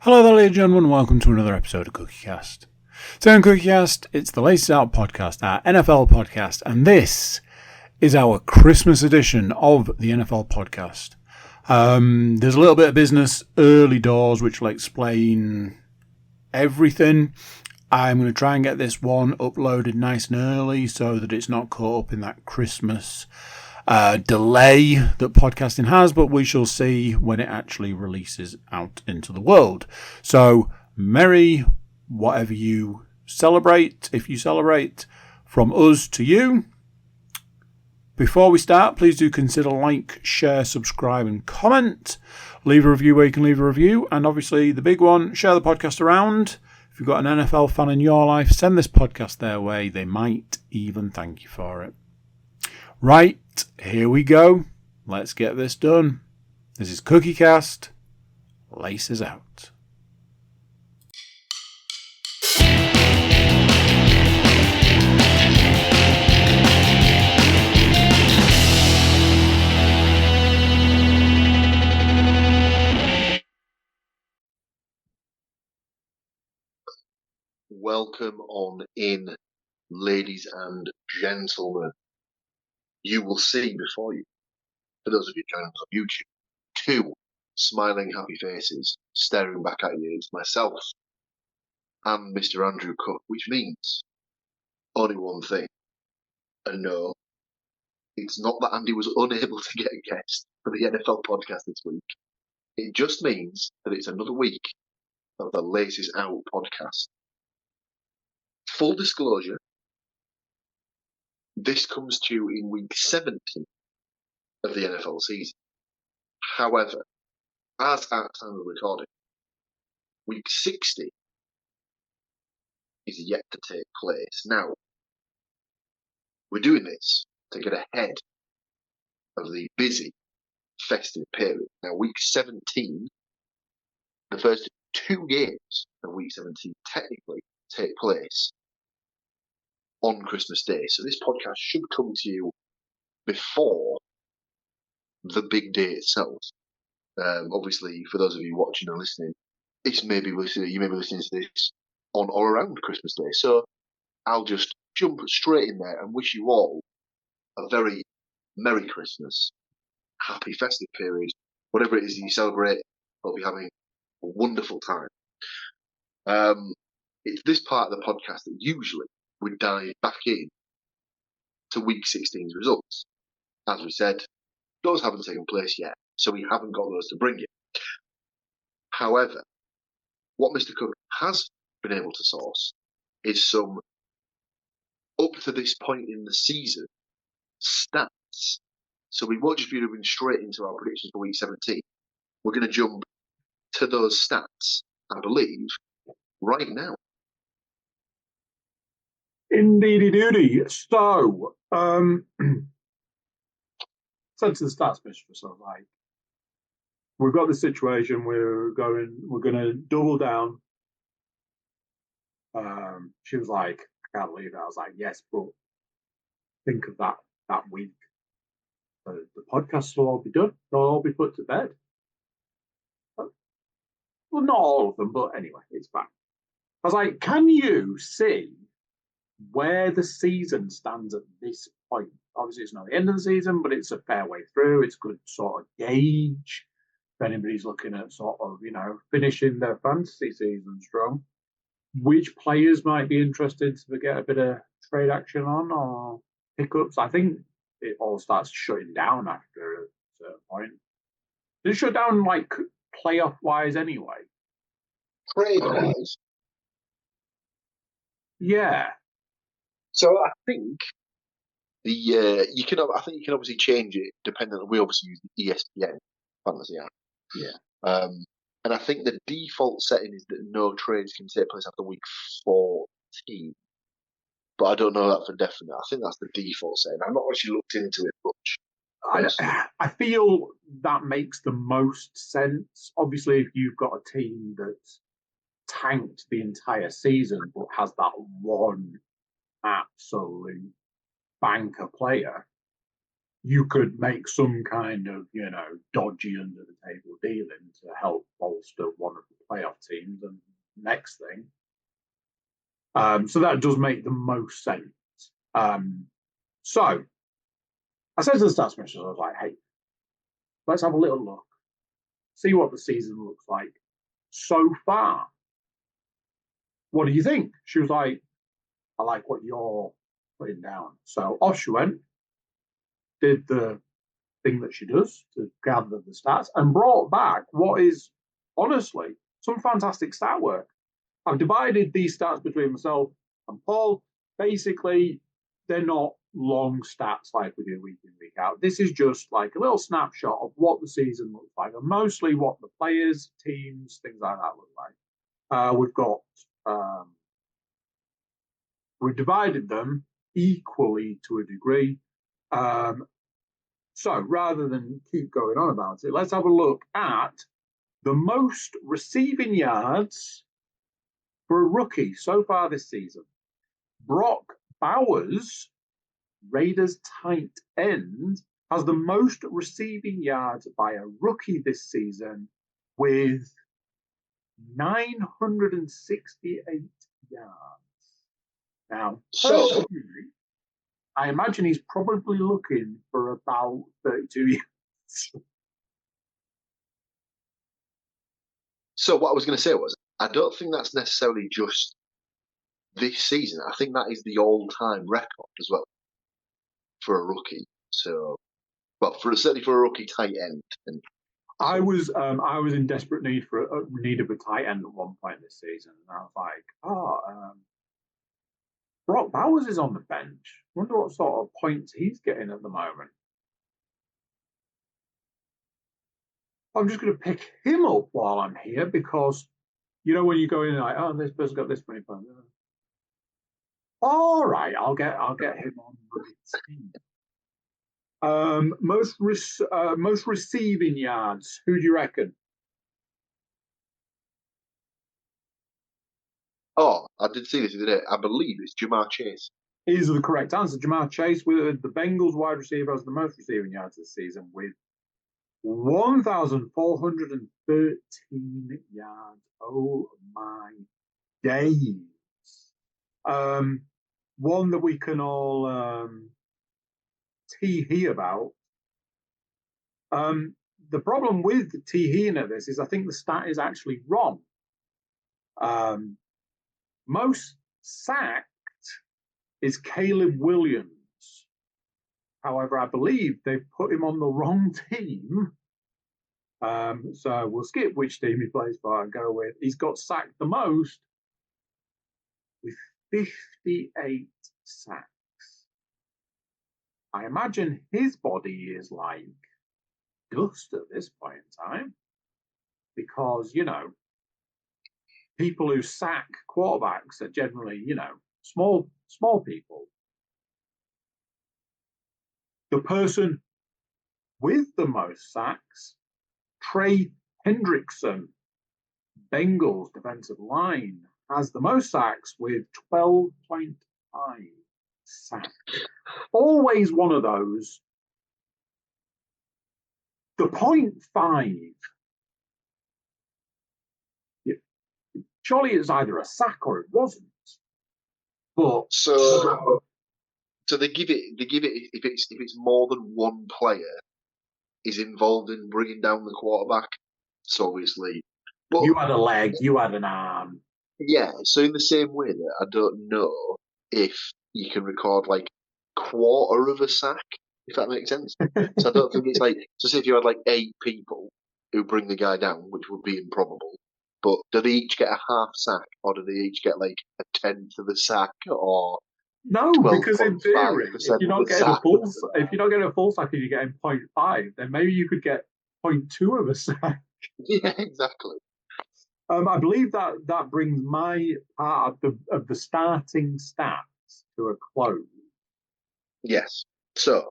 Hello there, ladies and gentlemen. Welcome to another episode of CookieCast. Today on CookieCast, it's the Laces Out podcast, our NFL podcast, and this is our Christmas edition of the NFL podcast. There's a little bit of business early doors, which will explain everything. I'm going to try and get this one uploaded nice and early so that it's not caught up in that Christmas delay that podcasting has, but we shall see when it actually releases out into the world. So, merry whatever you celebrate, if you celebrate, from us to you. Before we start, please do consider like, share, subscribe and comment. Leave a review where you can leave a review, and obviously the big one, share the podcast around. If you've got an NFL fan in your life, send this podcast their way. They might even thank you for it. Right, here we go. Let's get this done. This is CookieCast. Laces out. Welcome on in, ladies and gentlemen. You will see before you, for those of you joining us on YouTube, two smiling happy faces staring back at you. It's myself and Mr. Andrew Cook, which means only one thing. And no, it's not that Andy was unable to get a guest for the NFL podcast this week. It just means that it's another week of the Laces Out podcast. Full disclosure, this comes to you in week 70 of the NFL season. However, as at time of recording, week 60 is yet to take place. Now, we're doing this to get ahead of the busy festive period. Now, week 17, the first two games of week 17 technically take place on Christmas Day. So this podcast should come to you before the big day itself. Obviously, for those of you watching or listening, you may be listening to this on or around Christmas Day. So I'll just jump straight in there and wish you all a very Merry Christmas, happy festive period, whatever it is that you celebrate. Hope you're having a wonderful time. It's this part of the podcast that usually we dive back in to week 16's results. As we said, those haven't taken place yet, so we haven't got those to bring you. However, what Mr. Cook has been able to source is some up to this point in the season stats. So we won't just be moving straight into our predictions for week 17. We're going to jump to those stats, I believe, right now. Indeedy doody. So, sent to the stats mistress, I was like, we've got the situation, we're going to double down. She was like, I can't believe it. I was like, yes, but think of that week. The podcasts will all be done. They'll all be put to bed. Well, not all of them, but anyway, it's fine. I was like, can you see where the season stands at this point? Obviously, it's not the end of the season, but it's a fair way through. It's good sort of gauge if anybody's looking at sort of, finishing their fantasy season strong. Which players might be interested to get a bit of trade action on or pickups? I think it all starts shutting down after a certain point. Does it shut down like playoff-wise anyway? Trade-wise? Yeah. So I think you can obviously change it depending on, we obviously use the ESPN fantasy app. Yeah. And I think the default setting is that no trades can take place after week 14. But I don't know that for definite. I think that's the default setting. I've not actually looked into it much. I feel that makes the most sense. Obviously, if you've got a team that's tanked the entire season but has that one absolute banker player, you could make some kind of, dodgy under the table dealing to help bolster one of the playoff teams. next thing. So that does make the most sense. So I said to the stats commissioners, I was like, hey, let's have a little look, see what the season looks like so far. What do you think? She was like, I like what you're putting down. So off she went, did the thing that she does to gather the stats, and brought back what is honestly some fantastic stat work. I've divided these stats between myself and Paul. Basically, they're not long stats like we do week in, week out. This is just like a little snapshot of what the season looks like, and mostly what the players, teams, things like that look like. We've divided them equally to a degree. So rather than keep going on about it, let's have a look at the most receiving yards for a rookie so far this season. Brock Bowers, Raiders tight end, has the most receiving yards by a rookie this season with 968 yards. Now, So, I imagine he's probably looking for about 32 yards. so what I was going to say was, I don't think that's necessarily just this season. I think that is the all-time record as well for a rookie. So, well, certainly for a rookie tight end. And I was in desperate need of a tight end at one point this season, and I was like, Brock Bowers is on the bench. Wonder what sort of points he's getting at the moment. I'm just going to pick him up while I'm here because, you know, when you go in like, oh, this person's got this many points. All right, I'll get him on my team. Most receiving yards. Who do you reckon? Oh, I did see this today. I believe it's Jamar Chase. Is the correct answer. Jamar Chase, with the Bengals wide receiver, has the most receiving yards this season with 1,413 yards. Oh my days. One that we can all tee-hee about. The problem with tee-heeing at this is I think the stat is actually wrong. Most sacked is Caleb Williams. However, I believe they've put him on the wrong team. So we'll skip which team he plays for and go with. He's got sacked the most with 58 sacks. I imagine his body is like dust at this point in time because, you know, people who sack quarterbacks are generally, you know, small people. The person with the most sacks, Trey Hendrickson, Bengals defensive line, has the most sacks with 12.5 sacks. Always one of those. The 0.5, surely it's either a sack or it wasn't. But so they give it if it's more than one player is involved in bringing down the quarterback. So obviously, but you had a leg, you had an arm. Yeah. So in the same way that I don't know if you can record like quarter of a sack, if that makes sense. So I don't think it's like, so say if you had like 8 people who bring the guy down, which would be improbable, but do they each get a half sack, or do they each get like a tenth of a sack, or no? Because in theory, if you're not getting a full sack and you're getting 0.5, then maybe you could get 0.2 of a sack. Yeah, exactly. I believe that brings my part of the starting stats to a close. Yes. So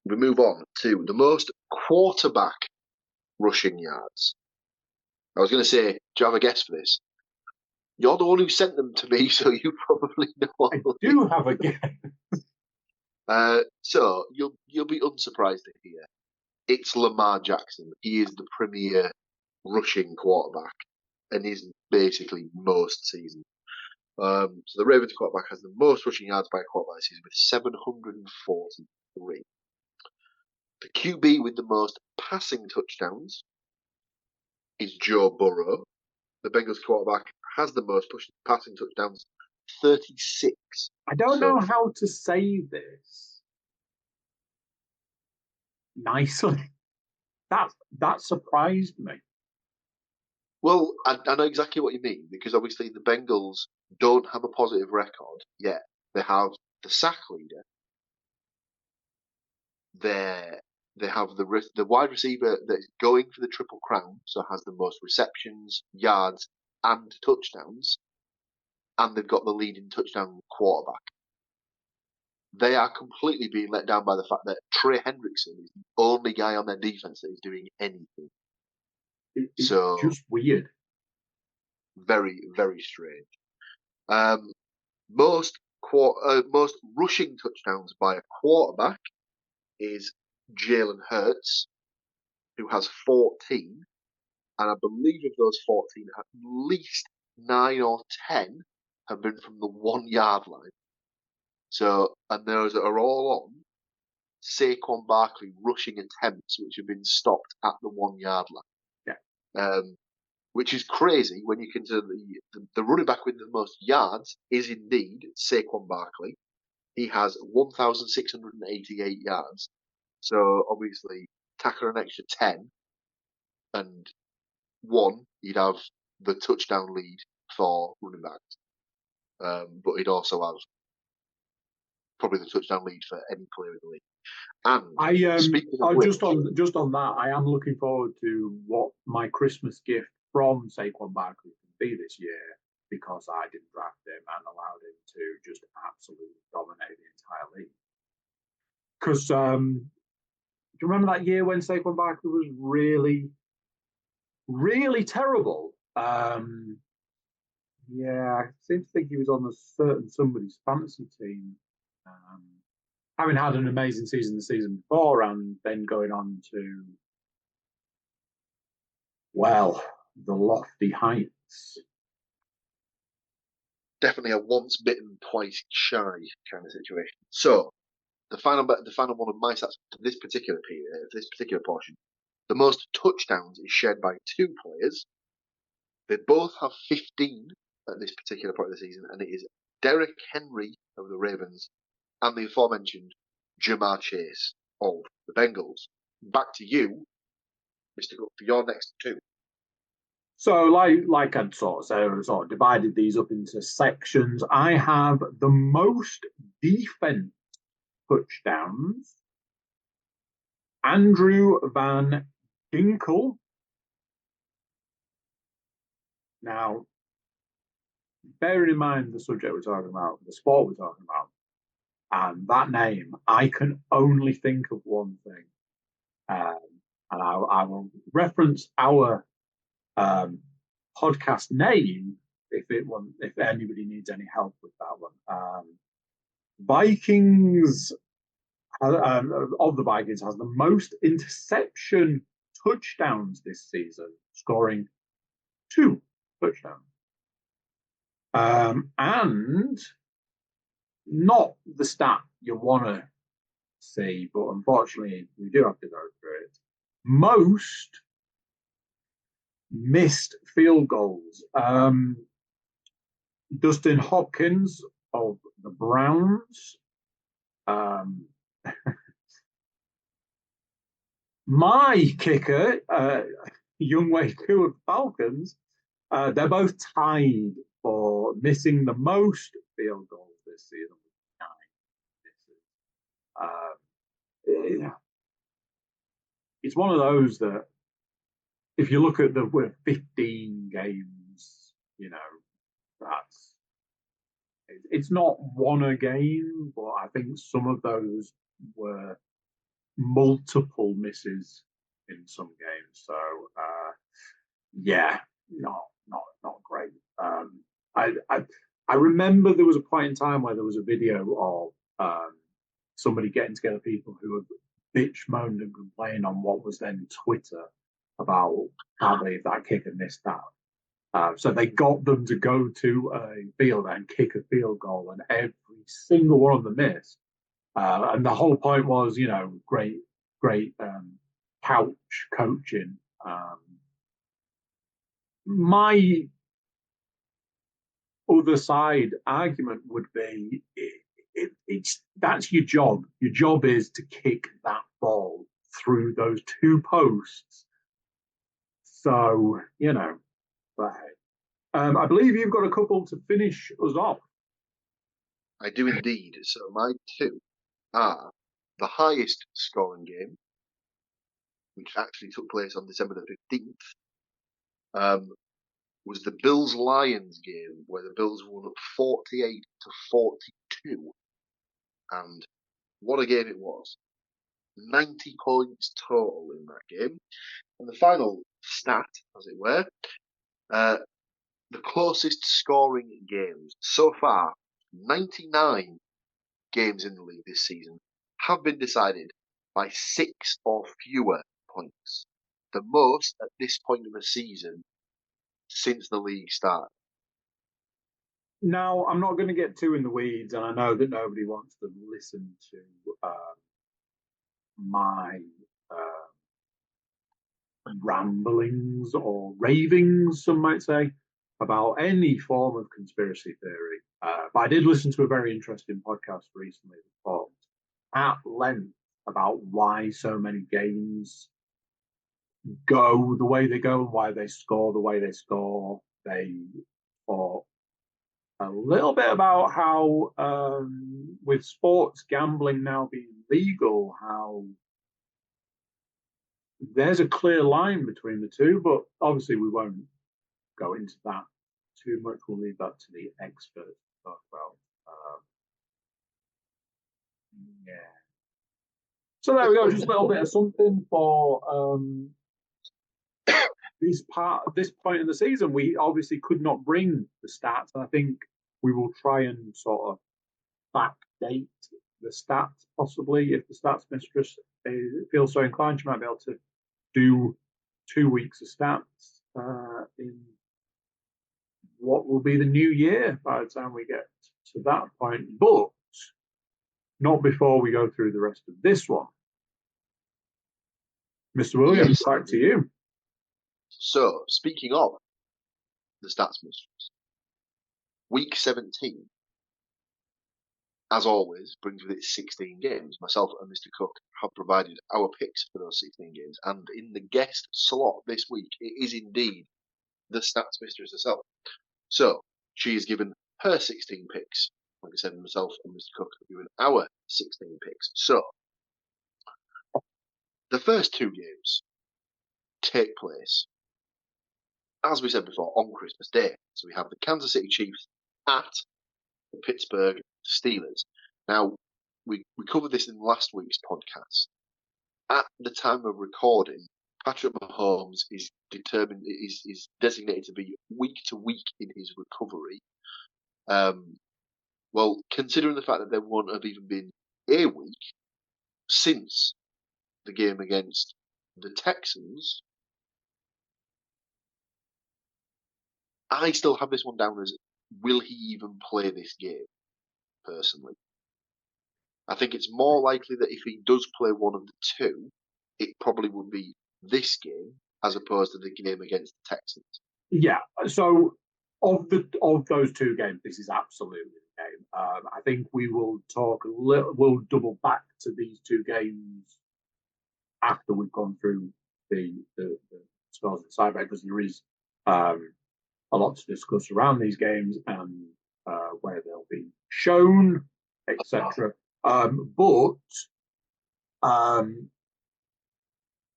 we move on to the most quarterback rushing yards. I was going to say, do you have a guess for this? You're the one who sent them to me, so you probably know. I do have a guess. So you'll be unsurprised to hear it's Lamar Jackson. He is the premier rushing quarterback, and his basically most seasons. So the Ravens quarterback has the most rushing yards by a quarterback this season with 743. The QB with the most passing touchdowns is Joe Burrow. The Bengals quarterback has the most passing touchdowns, 36. I don't know how to say this nicely. That surprised me. Well, I know exactly what you mean, because obviously the Bengals don't have a positive record yet. They have the sack leader. They have the wide receiver that is going for the Triple Crown, so has the most receptions, yards, and touchdowns, and they've got the leading touchdown quarterback. They are completely being let down by the fact that Trey Hendrickson is the only guy on their defense that is doing anything. It's so just weird. Very, very strange. Most rushing touchdowns by a quarterback is Jalen Hurts, who has 14, and I believe of those 14, at least 9 or 10 have been from the 1 yard line. So, and those are all on Saquon Barkley rushing attempts, which have been stopped at the 1 yard line. Yeah. Which is crazy when you consider the running back with the most yards is indeed Saquon Barkley. He has 1,688 yards. So obviously, tackle an extra 10 and 1, you'd have the touchdown lead for running backs. But he'd also have probably the touchdown lead for any player in the league. And speaking of which, just on that, I am looking forward to what my Christmas gift from Saquon Barkley can be this year, because I didn't draft him and allowed him to just absolutely dominate the entire league. Because do you remember that year when Saquon Barkley was really, really terrible? Yeah, I seem to think he was on somebody's fantasy team. Having had an amazing season the season before, and then going on to, well, the lofty heights. Definitely a once bitten, twice shy kind of situation. So the final one of my stats for this particular period, this particular portion, the most touchdowns is shared by 2 players. They both have 15 at this particular point of the season, and it is Derrick Henry of the Ravens and the aforementioned Jamar Chase of the Bengals. Back to you, Mr. Cook, for your next 2. So, like I'd sort of divided these up into sections. I have the most defense touchdowns, Andrew Van Ginkel. Now, bearing in mind the subject we're talking about, the sport we're talking about, and that name, I can only think of one thing. And I will reference our podcast name if anybody needs any help with that one. Vikings of the Vikings has the most interception touchdowns this season, scoring 2 touchdowns. And not the stat you want to see, but unfortunately we do have to go through it. Most missed field goals. Dustin Hopkins of the Browns. My kicker, Younghoe Koo of Falcons, they're both tied for missing the most field goals this season with 9 misses. It's one of those that if you look at the 15 games, it's not one a game, but I think some of those were multiple misses in some games. So yeah, not great. I remember there was a point in time where there was a video of somebody getting together people who had bitch moaned and complained on what was then Twitter about how that kicker missed that So they got them to go to a field and kick a field goal, and every single one of them missed. And the whole point was, great couch coaching. My other side argument would be it's that's your job. Your job is to kick that ball through those two posts. So, but I believe you've got a couple to finish us off. I do indeed. So my two are the highest scoring game, which actually took place on December the 15th, was the Bills-Lions game, where the Bills won 48-42. And what a game it was. 90 points total in that game. And the final stat, as it were, the closest scoring games so far, 99 games in the league this season, have been decided by 6 or fewer points. The most at this point of the season since the league started. Now, I'm not going to get too in the weeds, and I know that nobody wants to listen to my ramblings or ravings, some might say, about any form of conspiracy theory. But I did listen to a very interesting podcast recently that talked at length about why so many games go the way they go and why they score the way they score. They talk a little bit about how, with sports gambling now being legal, how there's a clear line between the two, but obviously we won't go into that too much. We'll leave that to the experts to talk about. Yeah. So there we go. Just a little bit of something for this point in the season. We obviously could not bring the stats, and I think we will try and sort of backdate the stats possibly if the stats mistress feels so inclined. She might be able to do 2 weeks of stats in what will be the new year by the time we get to that point, but not before we go through the rest of this one. Mr. Williams, yes. Back to you. So, speaking of the stats mistress, week 17, as always, brings with it 16 games. Myself and Mr. Cook have provided our picks for those 16 games, and in the guest slot this week, it is indeed the stats mistress herself. So, she has given her 16 picks. Like I said, myself and Mr. Cook have given our 16 picks. So, the first 2 games take place, as we said before, on Christmas Day. So we have the Kansas City Chiefs at the Pittsburgh Steelers. Now, we covered this in last week's podcast. At the time of recording, Patrick Mahomes is designated to be week to week in his recovery. Well, considering the fact that there won't have even been a week since the game against the Texans, I still have this one down as, will he even play this game, personally? I think it's more likely that if he does play one of the two, it probably would be this game as opposed to the game against the Texans. Yeah, so of those 2 games, this is absolutely the game. I think we will talk we'll double back to these 2 games after we've gone through the scores and side because there is a lot to discuss around these games and where they'll be shown, etc. But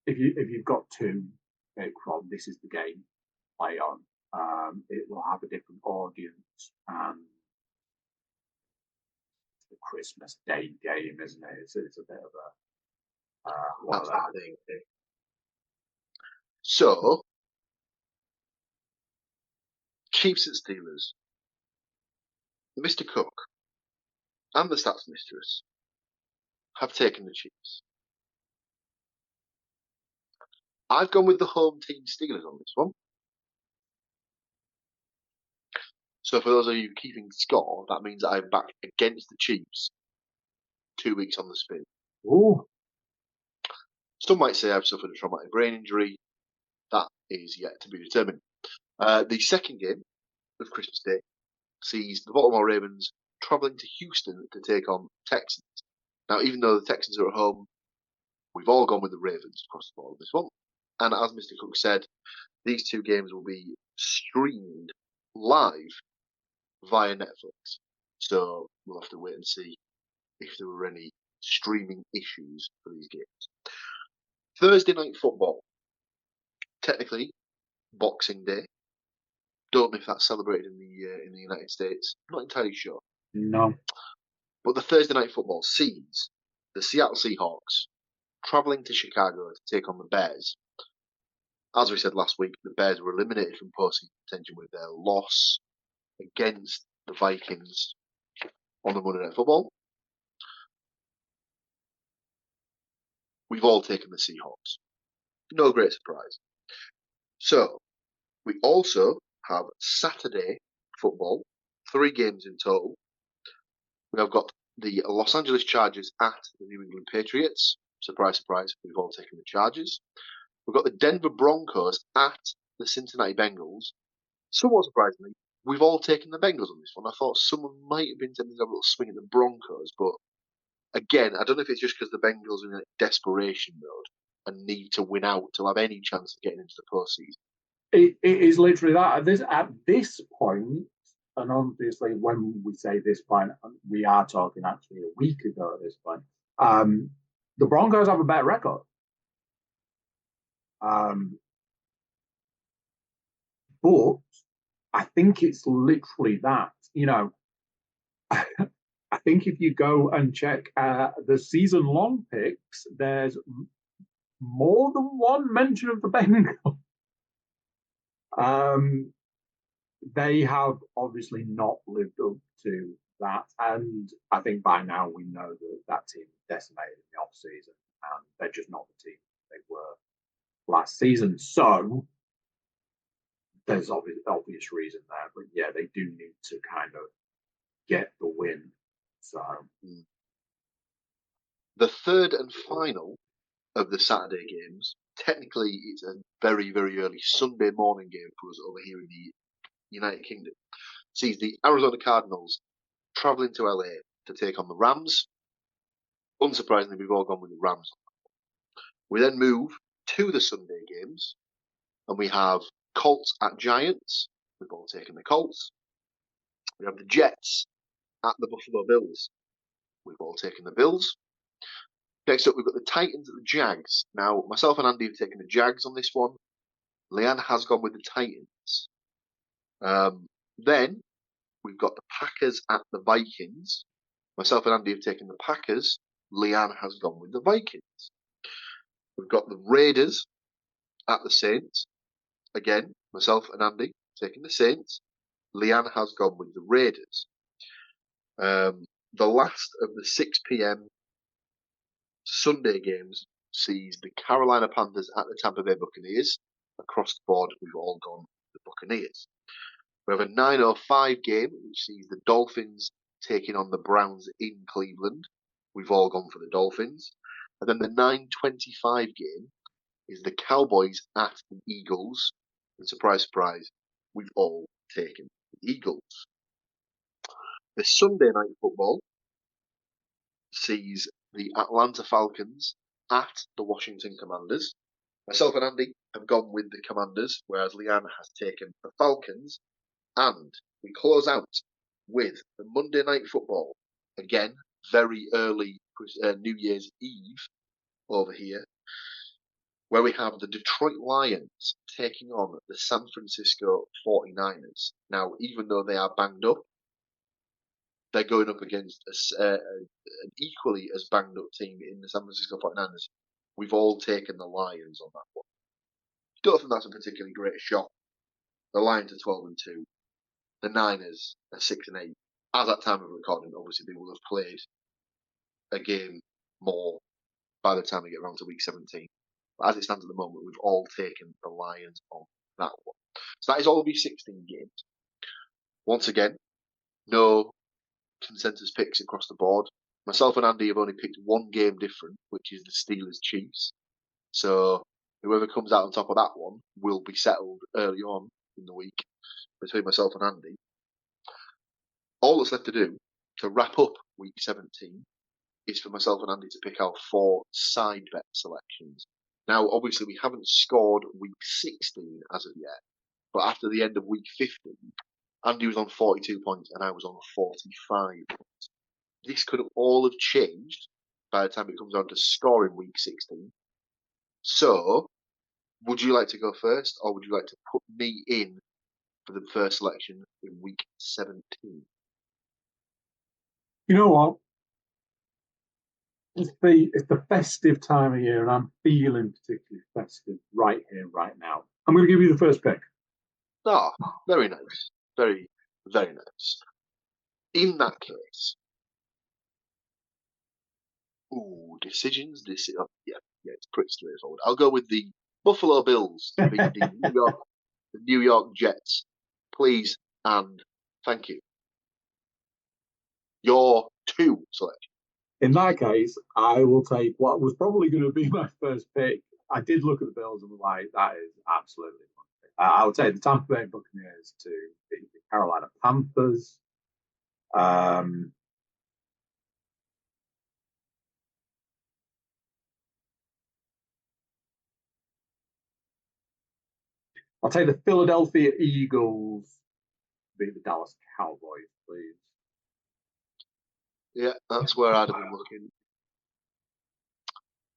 if you've got 2 pick from, this is the game play on. It will have a different audience, and it's the Christmas Day game, isn't it? It's a bit of a that's that thing. So, Chiefs and Steelers. Mr. Cook and the stats mistress have taken the Chiefs. I've gone with the home team Steelers on this one. So for those of you keeping score, that means that I'm back against the Chiefs 2 weeks on the spin. Ooh. Some might say I've suffered a traumatic brain injury. That is yet to be determined. The second game of Christmas Day sees the Baltimore Ravens travelling to Houston to take on Texans. Now, even though the Texans are at home, we've all gone with the Ravens across the board on this one. And as Mr. Cook said, these two games will be streamed live via Netflix. So we'll have to wait and see if there were any streaming issues for these games. Thursday night football. Technically, Boxing Day. Don't know if that's celebrated in the United States. I'm not entirely sure. No. But the Thursday night football sees the Seattle Seahawks travelling to Chicago to take on the Bears. As we said last week, the Bears were eliminated from postseason contention with their loss against the Vikings on the Monday Night Football. We've all taken the Seahawks. No great surprise. So, we also have Saturday football, 3 games in total. We have got the Los Angeles Chargers at the New England Patriots. Surprise, surprise, we've all taken the Chargers. We've got the Denver Broncos at the Cincinnati Bengals. Somewhat surprisingly, we've all taken the Bengals on this one. I thought someone might have been tempted to have a little swing at the Broncos, but again, I don't know if it's just because the Bengals are in a desperation mode and need to win out to have any chance of getting into the postseason. It is literally that. At this point, and obviously when we say this point, we are talking actually a week ago at this point, the Broncos have a better record. But I think it's literally that. I think if you go and check the season-long picks, there's more than one mention of the Bengals. They have obviously not lived up to that, and I think by now we know that team is decimated in the off-season, and they're just not the team they were last season. So there's obvious reason there, but yeah, they do need to kind of get the win. So the third and final of the Saturday games, technically it's a very, very early Sunday morning game for us over here in the United Kingdom, sees the Arizona Cardinals travelling to LA to take on the Rams. Unsurprisingly, we've all gone with the Rams. We then move to the Sunday games, and we have Colts at Giants. We've all taken the Colts. We have the Jets at the Buffalo Bills. We've all taken the Bills. Next up, we've got the Titans at the Jags. Now, myself and Andy have taken the Jags on this one. Leanne has gone with the Titans. Then we've got the Packers at the Vikings. Myself and Andy have taken the Packers. Leanne has gone with the Vikings. We've got the Raiders at the Saints. Again, myself and Andy taking the Saints. Leanne has gone with the Raiders. The last of the 6 p.m. Sunday games sees the Carolina Panthers at the Tampa Bay Buccaneers. Across the board, we've all gone with the Buccaneers. We have a 9:05 game, which sees the Dolphins taking on the Browns in Cleveland. We've all gone for the Dolphins. And then the 9:25 game is the Cowboys at the Eagles. And surprise, surprise, we've all taken the Eagles. The Sunday night football sees the Atlanta Falcons at the Washington Commanders. Myself and Andy have gone with the Commanders, whereas Leanne has taken the Falcons. And we close out with the Monday night football. Again, very early New Year's Eve over here, where we have the Detroit Lions taking on the San Francisco 49ers. Now, even though they are banged up, they're going up against an equally as banged up team in the San Francisco 49ers. We've all taken the Lions on that one. Don't think that's a particularly great shot. The Lions are 12-2. The Niners are 6-8. As at time of recording, obviously they will have played a game more by the time we get around to week 17. But as it stands at the moment, we've all taken the Lions on that one. So that is all of these 16 games. Once again, no consensus picks across the board. Myself and Andy have only picked one game different, which is the Steelers-Chiefs. So whoever comes out on top of that one will be settled early on in the week between myself and Andy. All that's left to do to wrap up week 17 is for myself and Andy to pick our 4 side bet selections. Now, obviously, we haven't scored week 16 as of yet, but after the end of week 15, Andy was on 42 points and I was on 45 points. This could all have changed by the time it comes down to scoring week 16. So, would you like to go first, or would you like to put me in for the first selection in week 17? You know what? It's the festive time of year, and I'm feeling particularly festive right here, right now. I'm going to give you the first pick. Ah, very nice. Very, very nice. In that case, decisions. Yeah, it's pretty straightforward. I'll go with the Buffalo Bills to beat the New York Jets. Please and thank you. Your 2 selection. In that case, I will take what was probably going to be my first pick. I did look at the Bills and was like, that is absolutely fun. I would take the Tampa Bay Buccaneers to beat the Carolina Panthers. I'll take the Philadelphia Eagles to beat the Dallas Cowboys, please. Yeah, that's where I'd have been looking.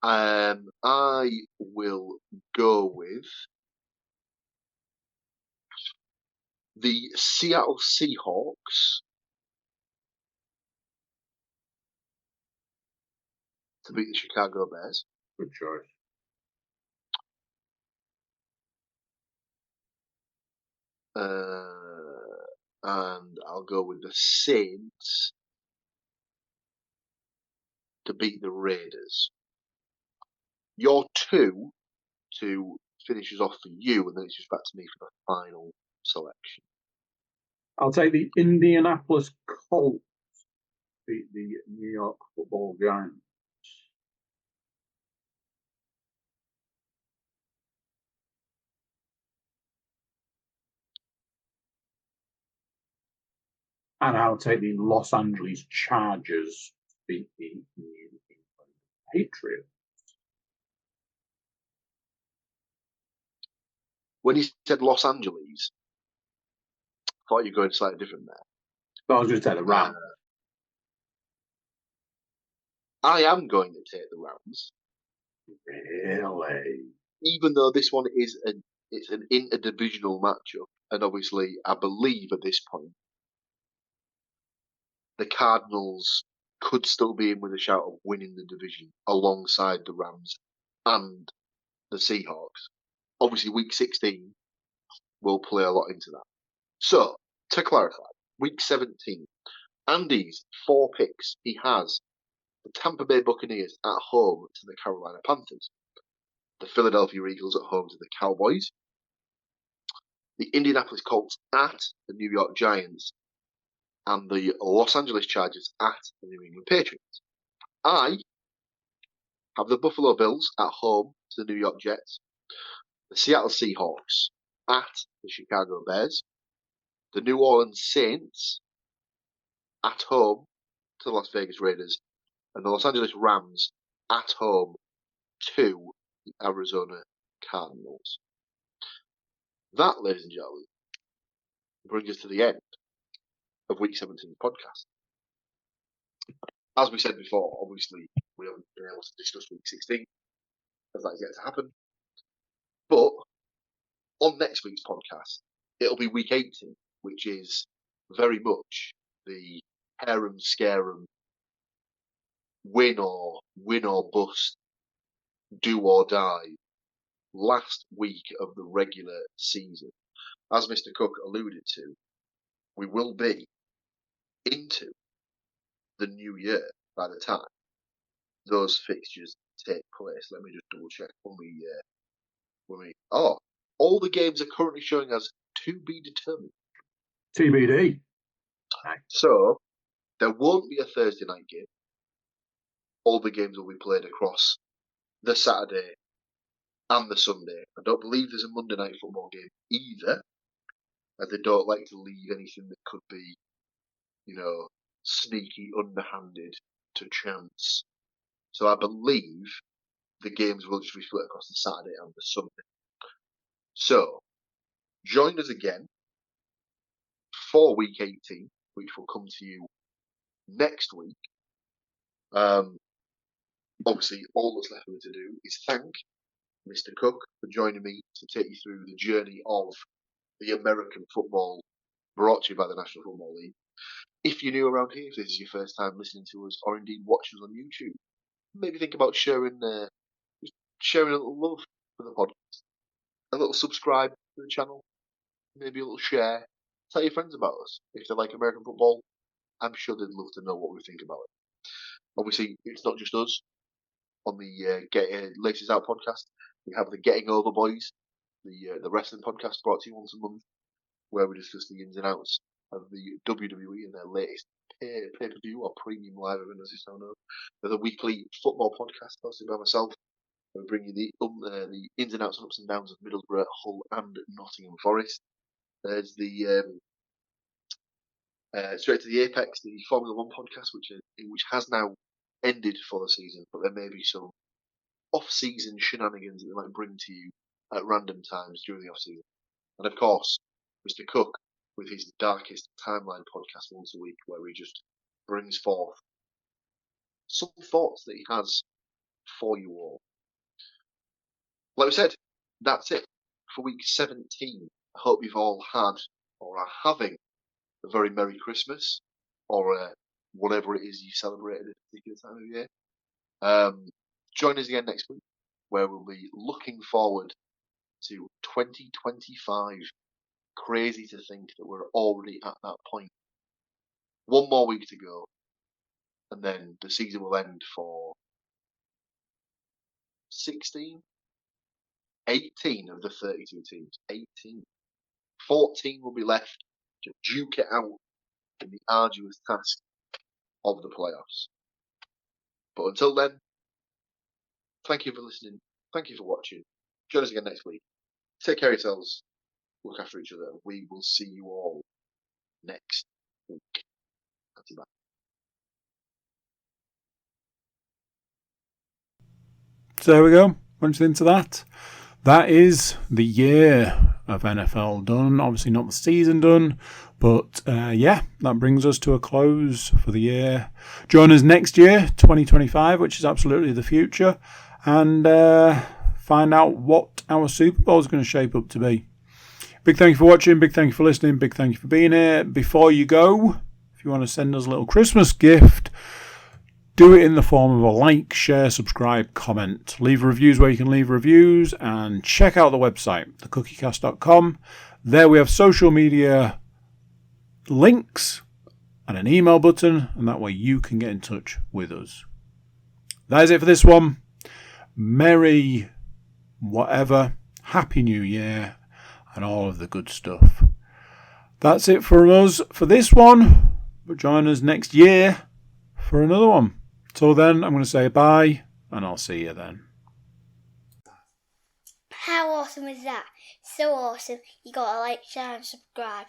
I will go with the Seattle Seahawks to beat the Chicago Bears. Good choice. And I'll go with the Saints to beat the Raiders. Your 2 to finish us off for you, and then it's just back to me for the final selection. I'll take the Indianapolis Colts to beat the New York Football Giants. And I'll take the Los Angeles Chargers to beat the New England Patriots. When you said Los Angeles, I thought you were going slightly different there. So I was going to take the Rams. I am going to take the Rams. Really? Even though this one is it's an interdivisional matchup, and obviously I believe at this point the Cardinals could still be in with a shout of winning the division alongside the Rams and the Seahawks. Obviously, week 16 will play a lot into that. So, to clarify, week 17, Andy's 4 picks, he has the Tampa Bay Buccaneers at home to the Carolina Panthers, the Philadelphia Eagles at home to the Cowboys, the Indianapolis Colts at the New York Giants, and the Los Angeles Chargers at the New England Patriots. I have the Buffalo Bills at home to the New York Jets, the Seattle Seahawks at the Chicago Bears, the New Orleans Saints at home to the Las Vegas Raiders, and the Los Angeles Rams at home to the Arizona Cardinals. That, ladies and gentlemen, brings us to the end of Week 17 podcast. As we said before, obviously, we haven't been able to discuss Week 16, as that is yet to happen. But on next week's podcast, it'll be Week 18, which is very much the harem scarum, win or bust, do or die, last week of the regular season. As Mr. Cook alluded to, we will be into the new year by the time those fixtures take place. Let me just double check all the games are currently showing as to be determined. TBD. So there won't be a Thursday night game. All the games will be played across the Saturday and the Sunday. I don't believe there's a Monday night football game either, as they don't like to leave anything that could be, sneaky, underhanded to chance. So I believe the games will just be split across the Saturday and the Sunday. So join us again for week 18, which will come to you next week. Obviously, all that's left for me to do is thank Mr. Cook for joining me to take you through the journey of the American football brought to you by the National Football League. If you're new around here, if this is your first time listening to us or indeed watching us on YouTube, maybe think about sharing a little love for the podcast, a little subscribe to the channel, maybe a little share. Tell your friends about us. If they like American football, I'm sure they'd love to know what we think about it. Obviously, it's not just us on the Laces Out podcast. We have the Getting Over Boys, the wrestling podcast brought to you once a month, where we discuss the ins and outs of the WWE and their latest pay-per-view or premium live event, as it's now known. There's a weekly football podcast hosted by myself. We bring you the ins and outs and ups and downs of Middlesbrough, Hull, and Nottingham Forest. There's the Straight to the Apex, the Formula One podcast, which has now ended for the season, but there may be some off-season shenanigans that they might bring to you at random times during the off-season. And of course, Mr. Cook with his Darkest Timeline podcast once a week, where he just brings forth some thoughts that he has for you all. Like we said, that's it for week 17. I hope you've all had or are having a very Merry Christmas, or whatever it is you celebrate at this particular time of year. Join us again next week, where we'll be looking forward to 2025. Crazy to think that we're already at that point. One more week to go, and then the season will end for 18 of the 32 teams. 18. 14 will be left to duke it out in the arduous task of the playoffs. But until then, thank you for listening. Thank you for watching. Join us again next week. Take care of yourselves. Look after each other. We will see you all next week. That's about. So there we go. Much into that. That is the year of NFL done. Obviously not the season done, but that brings us to a close for the year. Join us next year, 2025, which is absolutely the future, and find out what our Super Bowl is going to shape up to be. Big thank you for watching. Big thank you for listening. Big thank you for being here. Before you go, if you want to send us a little Christmas gift, do it in the form of a like, share, subscribe, comment. Leave reviews where you can leave reviews, and check out the website, thecookiecast.com. There we have social media links and an email button, and that way you can get in touch with us. That is it for this one. Merry whatever, Happy New Year, and all of the good stuff. That's it for us for this one, but join us next year for another one. Till then, I'm going to say bye, and I'll see you then. How awesome is that? So awesome. You gotta like, share and subscribe.